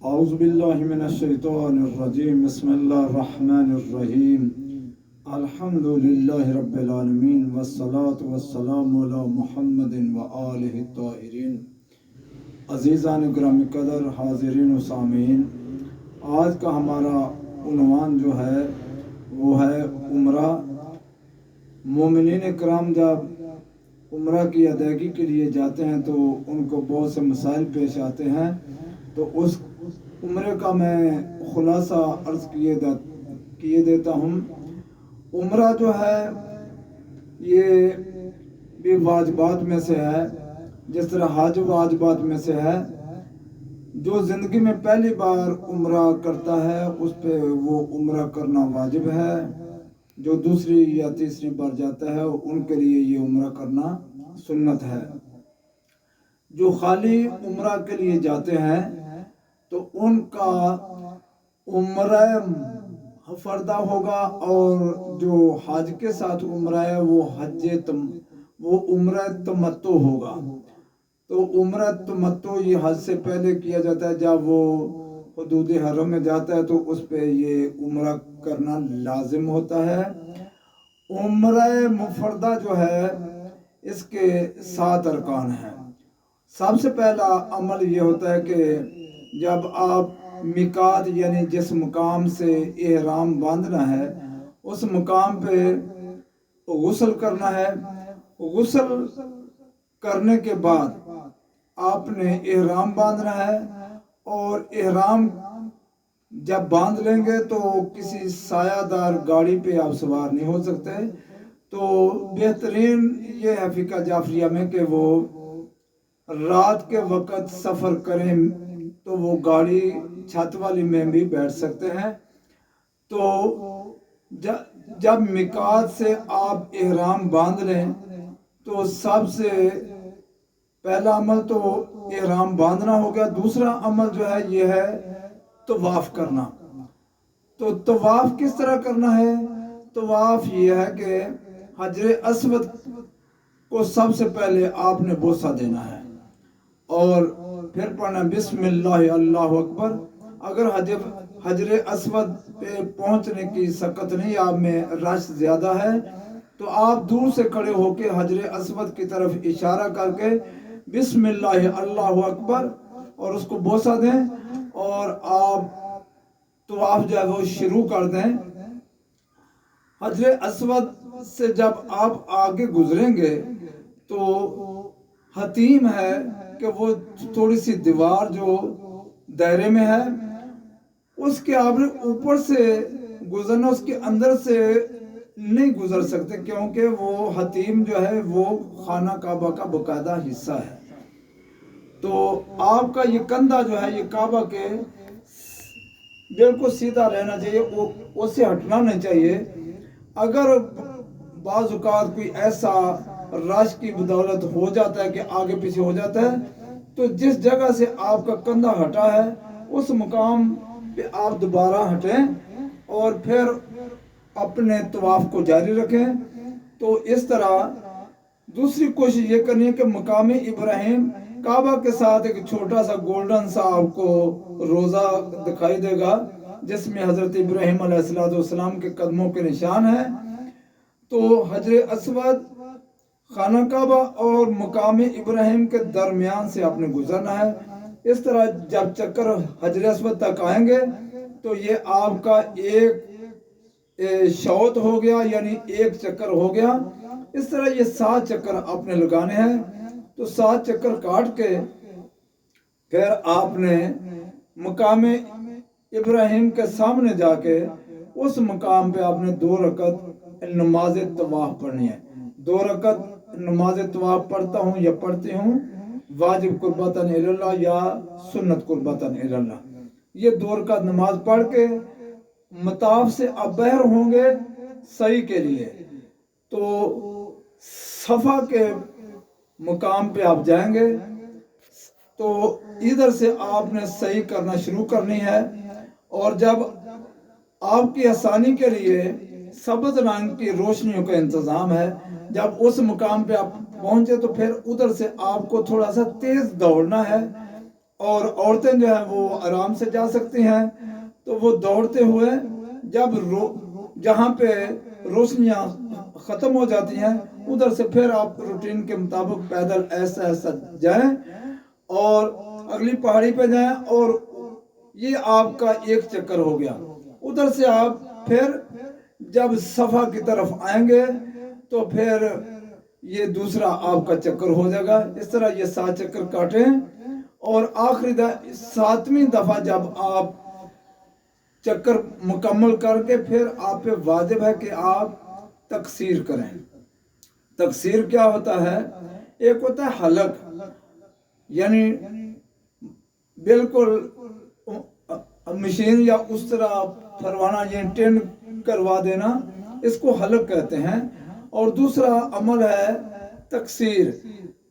اعوذ باللہ من الشیطان الرجیم بسم اللہ الرحمن الرحیم الحمد للہ رب العالمین والصلاة والسلام علی محمد وآلہ الطاہرین۔ عزیزان گرامی قدر، حاضرین و سامعین، آج کا ہمارا عنوان جو ہے وہ ہے عمرہ۔ مومنین کرام جب عمرہ کی ادائیگی کے لیے جاتے ہیں تو ان کو بہت سے مسائل پیش آتے ہیں، تو اس عمرے کا میں خلاصہ عرض کیے دیتا ہوں۔ عمرہ جو ہے یہ بھی واجبات میں سے ہے، جس طرح حج واجبات میں سے ہے۔ جو زندگی میں پہلی بار عمرہ کرتا ہے اس پہ وہ عمرہ کرنا واجب ہے، جو دوسری یا تیسری بار جاتا ہے ان کے لیے یہ عمرہ کرنا سنت ہے۔ جو خالی عمرہ کے لیے جاتے ہیں تو ان کا عمرہ فردہ ہوگا، اور جو حج کے ساتھ عمرہ ہے وہ عمرہ تمتع ہوگا۔ تو عمرہ تمتع یہ حج سے پہلے کیا جاتا ہے، جب وہ حدود حرم میں جاتا ہے تو اس پہ یہ عمرہ کرنا لازم ہوتا ہے۔ عمرہ مفردہ جو ہے اس کے 7 ارکان ہیں۔ سب سے پہلا عمل یہ ہوتا ہے کہ جب آپ میقات یعنی جس مقام سے احرام باندھنا ہے اس مقام پہ غسل کرنا ہے۔ غسل کرنے کے بعد آپ نے احرام باندھنا ہے، اور احرام جب باندھ لیں گے تو کسی سایہ دار گاڑی پہ آپ سوار نہیں ہو سکتے، تو بہترین یہ ہے فقہ جعفریہ میں کہ وہ رات کے وقت سفر کریں، تو وہ گاڑی چھت والی میں بھی بیٹھ سکتے ہیں۔ تو جب میقات سے آپ احرام باندھ لیں تو سب سے پہلا عمل تو احرام باندھنا ہو گیا۔ دوسرا عمل جو ہے یہ ہے طواف کرنا۔ تو طواف کس طرح کرنا ہے؟ طواف یہ ہے کہ حجر اسود کو سب سے پہلے آپ نے بوسہ دینا ہے، اور پھر پڑھنا بسم اللہ اللہ اکبر۔ اگر حجر اسود پہ پہنچنے کی سکت نہیں، آپ میں رش زیادہ ہے، تو آپ دور سے کھڑے ہو کے حجر اسود کی طرف اشارہ کر کے بسم اللہ اللہ اکبر اور اس کو بوسہ دیں، اور آپ طواف جو ہے وہ شروع کر دیں۔ حجر اسود سے جب آپ آگے گزریں گے تو حتیم ہے کہ وہ تھوڑی سی دیوار جو دائرے میں ہے اس کے آپ نے اوپر سے گزرنا، اس کے اندر سے نہیں گزر سکتے، کیونکہ وہ حتیم جو ہے وہ خانہ کعبہ کا باقاعدہ حصہ ہے۔ تو آپ کا یہ کندھا جو ہے یہ کعبہ کے بالکل سیدھا رہنا چاہیے، اس سے ہٹنا نہیں چاہیے۔ اگر بعض اوقات کوئی ایسا رش کی بدولت ہو جاتا ہے کہ آگے پیچھے ہو جاتا ہے، تو جس جگہ سے آپ کا کندھا ہٹا ہے اس مقام پہ آپ دوبارہ ہٹیں اور پھر اپنے طواف کو جاری رکھیں۔ تو اس طرح دوسری کوشش یہ کرنی ہے کہ مقام ابراہیم کعبہ کے ساتھ ایک چھوٹا سا گولڈن سا آپ کو روزہ دکھائی دے گا جس میں حضرت ابراہیم علیہ السلام کے قدموں کے نشان ہیں۔ تو حجر اسود، خانہ کعبہ اور مقام ابراہیم کے درمیان سے آپ نے گزرنا ہے۔ اس طرح جب چکر حجر اسود تک آئیں گے تو یہ آپ کا ایک شوط ہو گیا، یعنی ایک چکر ہو گیا۔ اس طرح یہ 7 چکر آپ نے لگانے ہیں۔ تو 7 چکر کاٹ کے پھر آپ نے مقام ابراہیم کے سامنے جا کے اس مقام پہ آپ نے 2 رکعت نماز طواف پڑھنی ہے۔ 2 رکعت نماز طواف پڑھتا ہوں یا پڑھتی ہوں، واجب قربتاً اللہ یا سنت قربتاً اللہ۔ یہ 2 رکعت نماز پڑھ کے مطاف سے آپ باہر ہوں گے سعی کے لیے، تو صفا کے مقام پہ آپ جائیں گے، تو ادھر سے آپ نے سعی کرنا شروع کرنی ہے، اور جب آپ کی آسانی کے لیے سبز رنگ کی روشنیوں کا انتظام ہے، جب اس مقام پہ آپ پہنچے تو پھر ادھر سے آپ کو تھوڑا سا تیز دوڑنا ہے، اور عورتیں جو ہیں وہ آرام سے جا سکتی ہیں. تو وہ دوڑتے ہوئے جب جہاں پہ روشنیاں ختم ہو جاتی ہیں ادھر سے پھر آپ روٹین کے مطابق پیدل ایسا ایسا جائیں اور اگلی پہاڑی پہ جائیں. اور یہ آپ کا ایک چکر ہو گیا. ادھر سے آپ پھر جب صفا کی طرف آئیں گے تو پھر یہ دوسرا آپ کا چکر ہو جائے گا. اس طرح یہ 7 چکر کاٹیں اور آخری 7ویں دفعہ جب آپ چکر مکمل کر کے پھر آپ پہ واجب ہے کہ آپ تقصیر کریں. تقصیر کیا ہوتا ہے؟ ایک ہوتا ہے حلق، یعنی بالکل مشین یا اس طرح پھروانا، یہ ٹین کروا دینا، اس کو حلق کہتے ہیں. اور دوسرا عمل ہے تقصیر.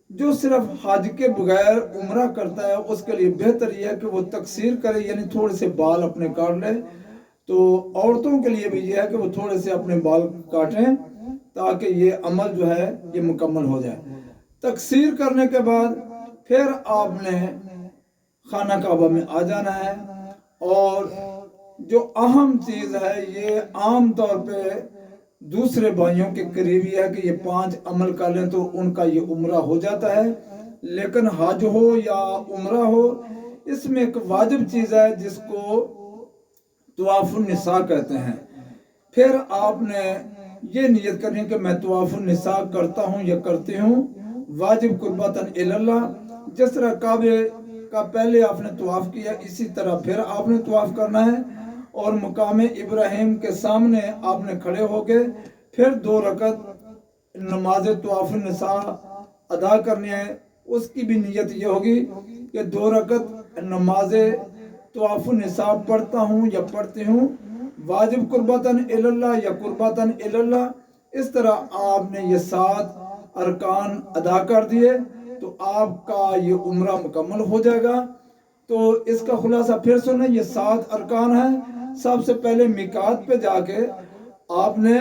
جو صرف حج کے بغیر عمرہ کرتا ہے اس کے لیے بہتر یہ ہے کہ وہ تقصیر کرے، یعنی تھوڑے سے بال اپنے کاٹ لے. تو عورتوں کے لیے بھی یہ ہے کہ وہ تھوڑے سے اپنے بال کاٹیں تاکہ یہ عمل جو ہے یہ مکمل ہو جائے. تقصیر کرنے کے بعد پھر آپ نے خانہ کعبہ میں آ جانا ہے. اور جو اہم چیز ہے، یہ عام طور پہ دوسرے بھائیوں کے قریب یہ ہے کہ یہ 5 عمل کر لیں تو ان کا یہ عمرہ ہو جاتا ہے. لیکن حج ہو یا عمرہ ہو، اس میں ایک واجب چیز ہے جس کو طواف النساء کہتے ہیں. پھر آپ نے یہ نیت کرنی کہ میں طواف النساء کرتا ہوں یا کرتی ہوں واجب قربتاً اللہ. جس طرح کعبے کا پہلے آپ نے طواف کیا اسی طرح پھر آپ نے طواف کرنا ہے اور مقام ابراہیم کے سامنے آپ نے کھڑے ہو کے پھر 2 رکعت نماز طواف النساء ادا کرنی ہے. اس کی بھی نیت یہ ہوگی کہ 2 رکعت نماز طواف النساء پڑھتا ہوں یا پڑھتی ہوں واجب قربتاً اللہ یا قربتاً اللہ. اس طرح آپ نے یہ 7 ارکان ادا کر دیے تو آپ کا یہ عمرہ مکمل ہو جائے گا. تو اس کا خلاصہ پھر سنیں، یہ 7 ارکان ہیں. سب سے پہلے میقات پہ جا کے آپ نے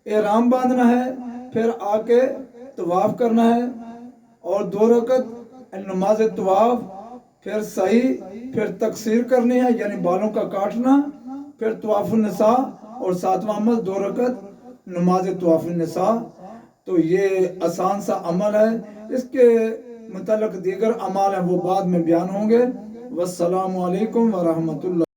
احرام باندھنا ہے، پھر آ کے طواف کرنا ہے اور 2 رکعت نماز طواف، پھر سعی، پھر تقصیر کرنی ہے یعنی بالوں کا کاٹنا، پھر طواف النساء اور 7واں عمل 2 رکعت نماز طواف النساء. تو یہ آسان سا عمل ہے. اس کے متعلق دیگر اعمال ہیں وہ بعد میں بیان ہوں گے. والسلام علیکم ورحمۃ اللہ.